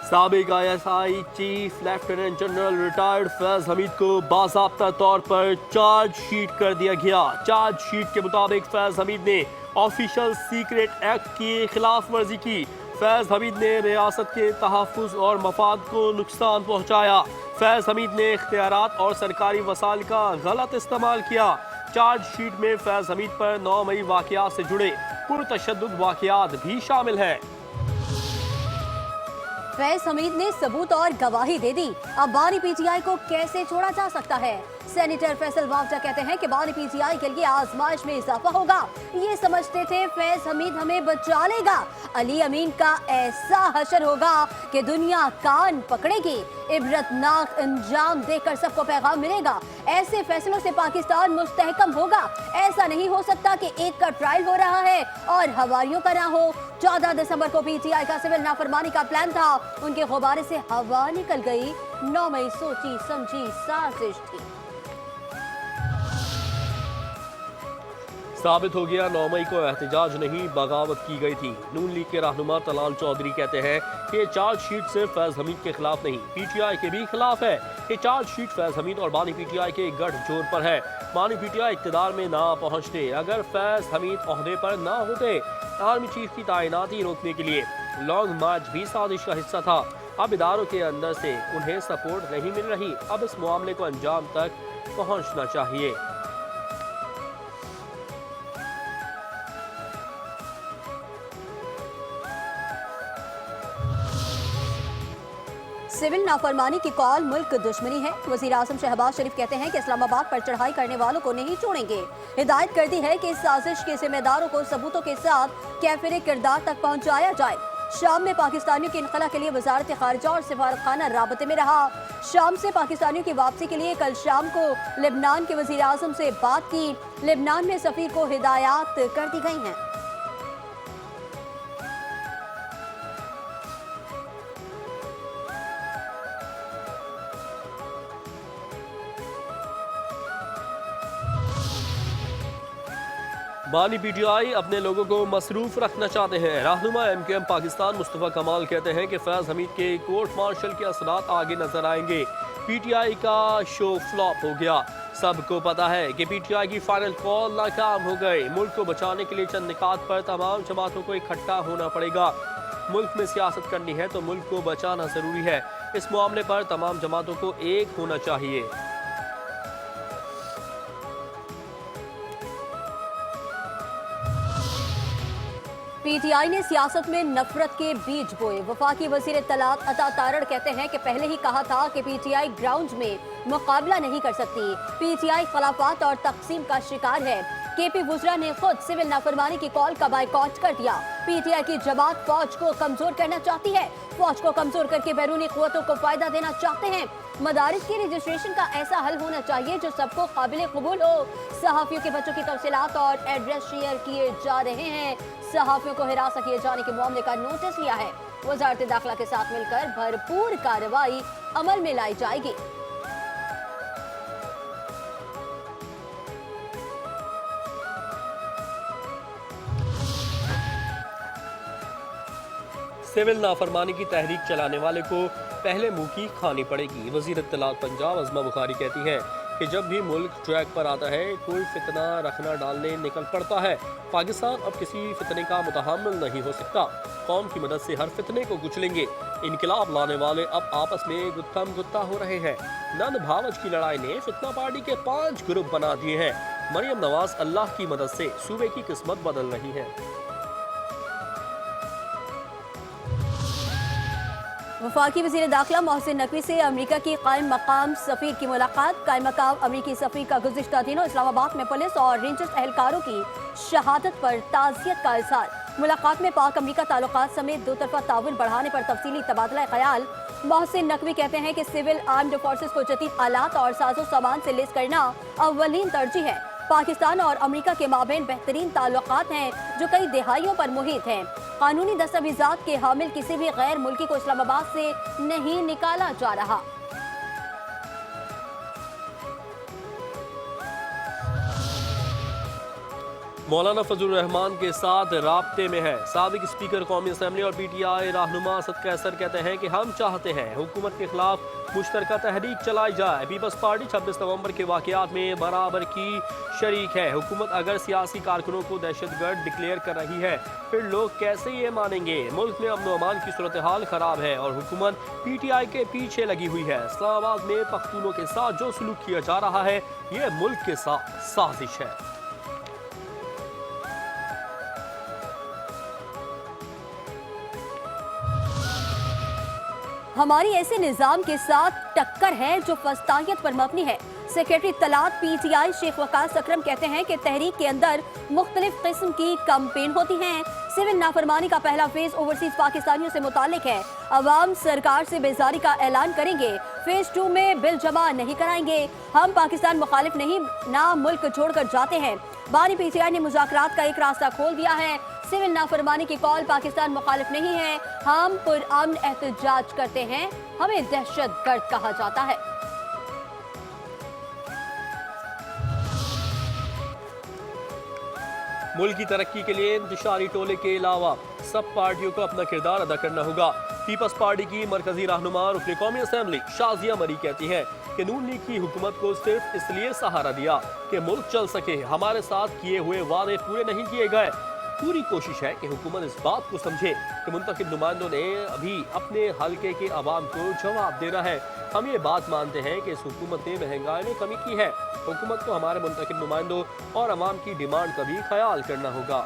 साबिक ISI chief lieutenant general retired Faiz Hamid को बाज़ाब्ता तौर पर चार्जशीट कर दिया गया। चार्जशीट के मुताबिक फैज हमीद ने ऑफिशियल सीक्रेट एक्ट की खिलाफ वर्जी की। फैज हमीद ने रियासत के तहफ़्फ़ुज़ और मफाद को नुकसान पहुँचाया। फैज हमीद ने इख्तियारात और सरकारी वसाइल का गलत इस्तेमाल किया। चार्जशीट में फैज हमीद पर 9 मई वाक़यात से जुड़े पुरतशद्दुद वाक़यात भी शामिल हैं। फैज हमीद ने सबूत और गवाही दे दी। अब बानी PTI को कैसे छोड़ा जा सकता है? सेनेटर फैसल वावजा कहते हैं कि बानी PTI के लिए आजमाइश में इजाफा होगा। ये समझते थे फैज हमीद हमें बचा लेगा। अली अमीन का ऐसा हशर होगा कि दुनिया कान पकड़ेगी। इबरतनाक अंजाम देखकर सबको पैगाम मिलेगा। ऐसे फैसलों से पाकिस्तान मुस्तहकम होगा। ऐसा नहीं हो सकता कि एक का ट्रायल हो रहा है और हवारियों का ना हो। 14 दिसंबर को PTI का सिविल नाफरमानी का प्लान था, उनके गुब्बारे से हवा निकल गई। 9 मई सोची समझी साजिश थी। साबित हो गया 9 मई को एहतजाज नहीं बगावत की गई थी। नून लीग के रहनुमा तलाल चौधरी कहते हैं कि चार्जशीट सिर्फ फैज हमीद के खिलाफ नहीं PTI के भी खिलाफ है। कि चार्जशीट फैज हमीद और बानी PTI के गठजोड़ पर है। बानी PTI इक़्तिदार में ना पहुंचते अगर फैज हमीद ओहदे पर ना होते। आर्मी चीफ की तैनाती रोकने के लिए लॉन्ग मार्च भी साजिश का हिस्सा था। अब इदारों के अंदर से उन्हें सपोर्ट नहीं मिल रही। अब इस मामले को अंजाम तक पहुंचना चाहिए। सिविल नाफरमानी की कॉल मुल्क दुश्मनी है। वज़ीर आज़म शहबाज शरीफ कहते हैं कि इस्लामाबाद पर चढ़ाई करने वालों को नहीं छोड़ेंगे। हिदायत कर दी है कि इस साजिश के जिम्मेदारों को सबूतों के साथ कैफिर किरदार तक पहुंचाया जाए। शाम में पाकिस्तानियों की इनखला के लिए वजारत खारिजा और सिफारतखाना राबते में रहा। शाम से पाकिस्तानियों की वापसी के लिए कल शाम को लेबनान के वज़ीर आज़म से बात की। लेबनान में सफ़ीर को हिदायत कर दी गई हैं। बानी PTI अपने लोगों को मसरूफ रखना चाहते हैं। रहनुमा MKM पाकिस्तान मुस्तफ़ा कमाल कहते हैं कि फैज हमीद के कोर्ट मार्शल के असरात आगे नजर आएंगे। PTI का शो फ्लॉप हो गया। सबको पता है कि PTI की फाइनल कॉल नाकाम हो गई। मुल्क को बचाने के लिए चंद निकात पर तमाम जमातों को इकट्ठा होना पड़ेगा। मुल्क में सियासत करनी है तो मुल्क को बचाना जरूरी है। इस मामले पर तमाम जमातों को एक होना चाहिए। PTI ने सियासत में नफरत के बीज बोए। वफाकी वजीर इत्तलात अता तारड़ कहते हैं कि पहले ही कहा था कि PTI ग्राउंड में मुकाबला नहीं कर सकती। PTI खिलाफात और तकसीम का शिकार है। KP वुज़रा ने खुद सिविल नाफरमानी की कॉल का बायकॉट कर दिया। PTI की जमात फौज को कमजोर करना चाहती है। फौज को कमजोर करके बैरूनी क़ुव्वतों को फायदा देना चाहते हैं। मदारिस के रजिस्ट्रेशन का ऐसा हल होना चाहिए जो सबको काबिल कबूल हो। सहाफ़ियों के बच्चों की तफसीलात और एड्रेस शेयर किए जा रहे हैं। सहाफ़ियों को हिरासत किए जाने के मामले का नोटिस लिया है। वज़ारत दाखिला के साथ मिलकर भरपूर कार्रवाई अमल में लाई जाएगी। सिविल नाफरमानी की तहरीक चलाने वाले को पहले मुंह की खानी पड़ेगी। वज़ीर इत्तलात पंजाब अज़मा बुखारी कहती हैं कि जब भी मुल्क ट्रैक पर आता है कोई फितना रखना डालने निकल पड़ता है। पाकिस्तान अब किसी फितने का मुतहम्मिल नहीं हो सकता। कौम की मदद से हर फितने को कुचलेंगे। इनकलाब लाने वाले अब आपस में गुत्थम गुत्ता हो रहे हैं। नंद भावज की लड़ाई ने फितना पार्टी के 5 ग्रुप बना दिए हैं। मरियम नवाज अल्लाह की मदद से सूबे की किस्मत बदल रही है। वफाकी वज़ीर दाखिला मोहसिन नकवी से अमरीका की कायम मकाम सफ़ीर की मुलाकात। कायम मकाम अमरीकी सफ़ीर का गुज़िश्ता दिनों इस्लामाबाद में पुलिस और रेंजर्स एहलकारों की शहादत पर ताज़ियत का इज़हार। मुलाकात में पाक अमरीका ताल्लुकात समेत दो तरफ़ा ताउन बढ़ाने पर तफसीली तबादला ख्याल। मोहसिन नकवी कहते हैं कि सिविल आर्म्ड फोर्सेस को जदीद आलात और साजो सामान से लैस करना अव्वलीन तरजीह है। पाकिस्तान और अमरीका के माबैन बेहतरीन ताल्लुकात हैं जो कई दहाइयों पर मुहित हैं। कानूनी दस्तावेजात के हामिल किसी भी गैर मुल्की को इस्लामाबाद से नहीं निकाला जा रहा। मौलाना फजलुर रहमान के साथ राब्ते में है। साबिक स्पीकर कौमी असम्बली और PTI रहनुमा सद कैसर कहते हैं कि हम चाहते हैं हुकूमत के खिलाफ मुश्तरका तहरीक चलाई जाए। पीपल्स पार्टी 26 नवंबर के वाकयात में बराबर की शरीक है। हुकूमत अगर सियासी कारकुनों को दहशतगर्द डिक्लेयर कर रही है फिर लोग कैसे ये मानेंगे। मुल्क में अमन अमान की सूरत हाल खराब है और हुकूमत PTI के पीछे लगी हुई है। इस्लामाबाद में पख्तूनों के साथ जो सलूक किया जा रहा है ये मुल्क के साथ साजिश है। हमारी ऐसे निजाम के साथ टक्कर है जो फस्तायत पर मबनी है। सेक्रेटरी तलात PTI शेख वकास अकरम कहते हैं कि तहरीक के अंदर मुख्तलिफ किस्म की कैंपेन होती हैं। सिविल नाफरमानी का पहला फेज ओवरसीज पाकिस्तानियों से मुतालिक है। अवाम सरकार से बेजारी का ऐलान करेंगे। फेज 2 में बिल जमा नहीं कराएंगे। हम पाकिस्तान मुखालिफ नहीं ना मुल्क छोड़कर जाते हैं। बानी PTI ने मुज़ाकरात का एक रास्ता खोल दिया है। सिविल नाफरमानी की कॉल पाकिस्तान मुखालिफ नहीं है। हम पुरअमन एहतजाज करते हैं। हमें दहशतगर्द कहा जाता है। मुल्क की तरक्की के लिए इंतशारी टोले के अलावा सब पार्टियों को अपना किरदार अदा करना होगा। पीपल्स पार्टी की मरकजी रहनुमा रुकन कौमी असम्बली शाजिया मरी कहती हैं कि नून लीग की हुकूमत को सिर्फ इसलिए सहारा दिया कि मुल्क चल सके। हमारे साथ किए हुए वादे पूरे नहीं किए गए। पूरी कोशिश है कि हुकूमत इस बात को समझे कि मुंतखब नुमाइंदों ने अभी अपने हल्के के आवाम को जवाब देना है। हम ये बात मानते हैं कि इस हुकूमत ने महंगाई में कमी की है। हुकूमत को हमारे मुंतखब नुमाइंदों और अवाम की डिमांड का भी ख्याल करना होगा।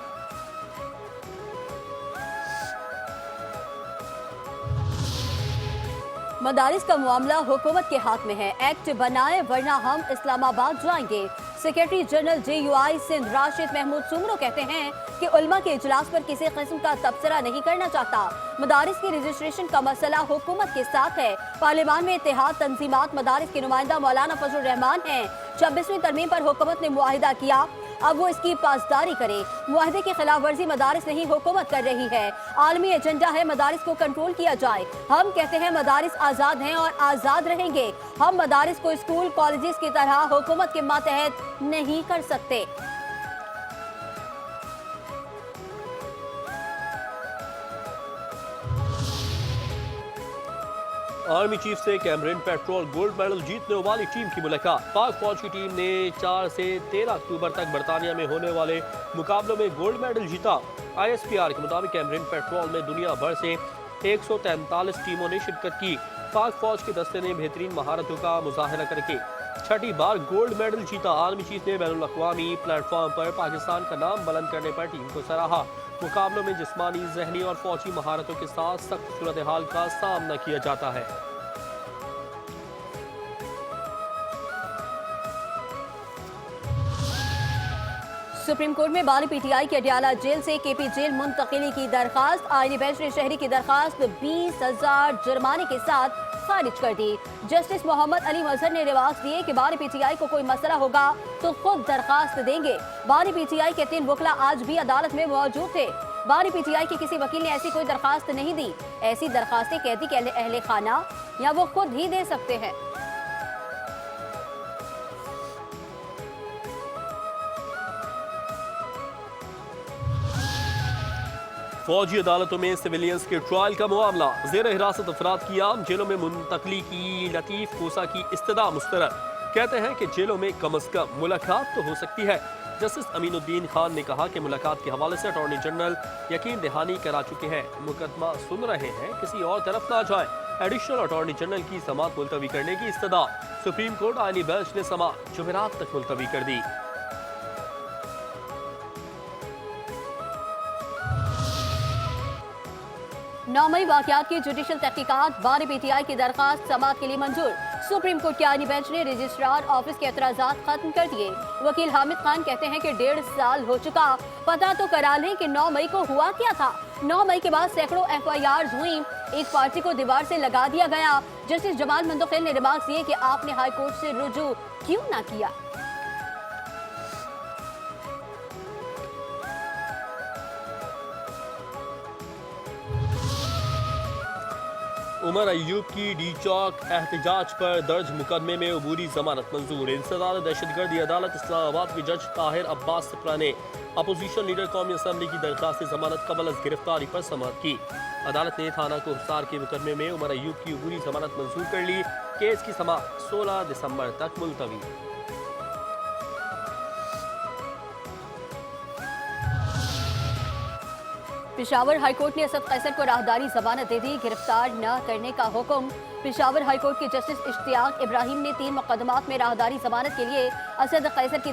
मदारिस का मामला हुकूमत के हाथ में है। एक्ट बनाए वरना हम इस्लामाबाद जाएंगे। Secretary general JUI Sindh Rashid Mahmood Soomro कहते हैं कि उलमा के इजलास पर किसी किस्म का तबसरा नहीं करना चाहता। मदारिस की रजिस्ट्रेशन का मसला हुकूमत के साथ है। पार्लियामान में इत्तेहाद तंजीमात मदारिस के नुमाइंदा मौलाना फजलुर रहमान हैं। 26वीं तरमीम पर हुकूमत ने मुआहिदा किया, अब वो इसकी पासदारी करे। मुआहिदे की खिलाफ वर्जी मदारिस नहीं हुकूमत कर रही है। आलमी एजेंडा है मदारिस को कंट्रोल किया जाए। हम कहते हैं मदारिस आज़ाद हैं और आज़ाद रहेंगे। हम मदारिस को स्कूल कॉलेजेस की तरह हुकूमत के मातहत नहीं कर सकते। आर्मी चीफ से कैमरिन पेट्रोल गोल्ड मेडल जीतने वाली टीम की मुलाकात। पाक फौज की टीम ने 4 से 13 अक्टूबर तक बरतानिया में होने वाले मुकाबलों में गोल्ड मेडल जीता। ISPR के मुताबिक कैमरिन पेट्रोल में दुनिया भर से 143 टीमों ने शिरकत की। पाक फौज के दस्ते ने बेहतरीन महारतों का मुजाहरा करके 6ठी बार गोल्ड मेडल जीता। आर्मी चीफ ने बैनुल अक़वामी प्लेटफॉर्म पर पाकिस्तान का नाम बुलंद करने पर टीम को सराहा। मुकाबलों में जिस्मानी, जहनी और फौजी महारतों के साथ सख्त सूरत हाल का सामना किया जाता है। सुप्रीम कोर्ट में बानी PTI के अडियाला जेल से KP जेल मुंतकिली की दरखास्त। आईनी बेंच ने शहरी की दरखास्त 20,000 जुर्माने के साथ खारिज कर दी। जस्टिस मोहम्मद अली मजहर ने रिवाज दिए कि बानी PTI को कोई मसला होगा तो खुद दरखास्त देंगे। बानी PTI के 3 वकला आज भी अदालत में मौजूद थे। बानी PTI के किसी वकील ने ऐसी कोई दरखास्त नहीं दी। ऐसी दरखास्तें कैदी के अहले खाना या वो खुद ही दे सकते हैं। फौजी अदालतों में सिविलियंस के ट्रायल का मामला। जेर हिरासत अफराद की आम जेलों में मुंतकली की लतीफ कोसा की इस्तदा मुस्तरद। कहते हैं कि जेलों में कम अज कम मुलाकात तो हो सकती है। जस्टिस अमीनुद्दीन खान ने कहा कि मुलाकात के हवाले से अटॉर्नी जनरल यकीन दहानी करा चुके हैं। मुकदमा सुन रहे हैं, किसी और तरफ ना जाए। एडिशनल अटॉर्नी जनरल की समाअत मुलतवी करने की इस्तदा। सुप्रीम कोर्ट आईनी बेंच ने समाअत जुमेरात तक मुलतवी कर दी। 9 मई वाकयात की जुडिशल तहकीकात। बानी PTI की दरखास्त समाअत के लिए मंजूर। सुप्रीम कोर्ट के आईनी बेंच ने रजिस्ट्रार ऑफिस के एतराजात खत्म कर दिए। वकील हामिद खान कहते हैं कि 1.5 साल हो चुका, पता तो करा लें कि 9 मई को हुआ क्या था। 9 मई के बाद सैकड़ों FIRs हुई। एक पार्टी को दीवार से लगा दिया गया। जस्टिस जमाल मंदोखिल ने रिमार्क दिए कि आपने हाई कोर्ट से रुजू क्यों ना किया। उमर अयूब की डी चौक एहतजाज पर दर्ज मुकदमे में अबूरी जमानत मंजूर। इंसदाद दहशतगर्दी अदालत इस्लामाबाद के जज ताहिर अब्बास सिप्रा ने अपोजिशन लीडर कौमी असम्बली की दरख्वास्त जमानत कबल अज गिरफ्तारी पर समाअत की। अदालत ने थाना कोहसार के मुकदमे में उमर अयूब की अबूरी जमानत मंजूर कर ली। केस की समाअत 16 दिसंबर तक मुलतवी। पेशावर हाईकोर्ट ने असद कैसर को राहदारी जमानत दे दी, गिरफ्तार न करने का हुक्म। पेशावर हाईकोर्ट के जस्टिस इश्तियाक इब्राहिम ने 3 मुकदमात में राहदारी जमानत के लिए असद कैसर की